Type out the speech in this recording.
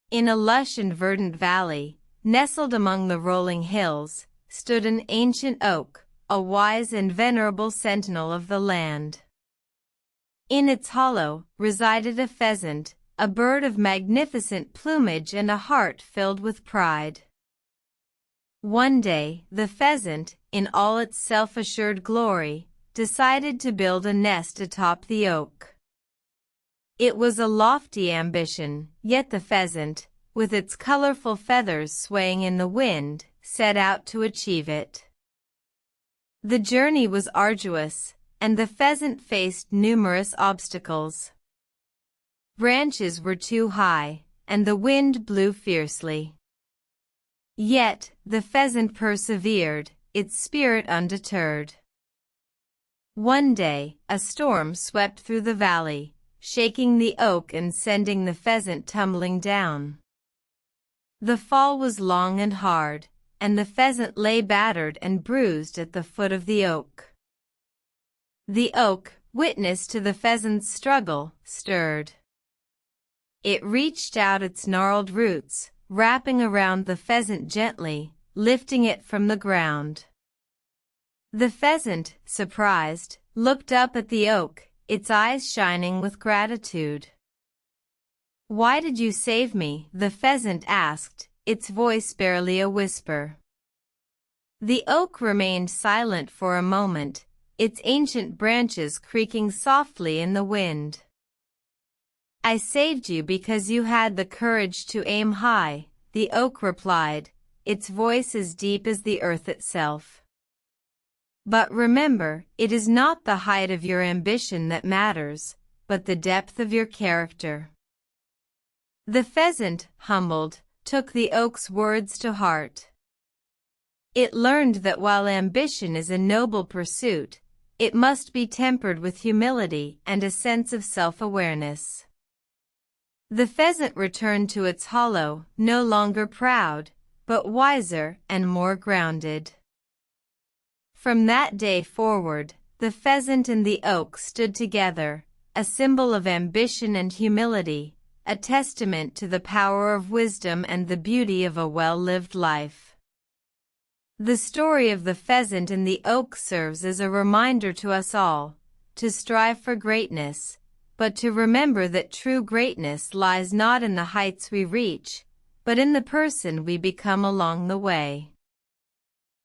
In a lush and verdant valley, nestled among the rolling hills, stood an ancient oak, a wise and venerable sentinel of the land. In its hollow resided a pheasant, a bird of magnificent plumage and a heart filled with pride. One day, the pheasant, in all its self-assured glory, decided to build a nest atop the oak. It was a lofty ambition, yet the pheasant, with its colorful feathers swaying in the wind, set out to achieve it. The journey was arduous, and the pheasant faced numerous obstacles. Branches were too high, and the wind blew fiercely. Yet, the pheasant persevered, its spirit undeterred. One day, a storm swept through the valley, shaking the oak and sending the pheasant tumbling down. The fall was long and hard, and the pheasant lay battered and bruised at the foot of the oak. The oak, witness to the pheasant's struggle, stirred. It reached out its gnarled roots, wrapping around the pheasant gently, lifting it from the ground. The pheasant, surprised, looked up at the oak, its eyes shining with gratitude. "Why did you save me?" the pheasant asked, its voice barely a whisper. The oak remained silent for a moment, its ancient branches creaking softly in the wind. "I saved you because you had the courage to aim high," the oak replied, its voice as deep as the earth itself. "But remember, it is not the height of your ambition that matters, but the depth of your character." The pheasant, humbled, took the oak's words to heart. It learned that while ambition is a noble pursuit, it must be tempered with humility and a sense of self-awareness. The pheasant returned to its hollow, no longer proud, but wiser and more grounded. From that day forward, the pheasant and the oak stood together, a symbol of ambition and humility, a testament to the power of wisdom and the beauty of a well-lived life. The story of the pheasant and the oak serves as a reminder to us all, to strive for greatness, but to remember that true greatness lies not in the heights we reach, but in the person we become along the way.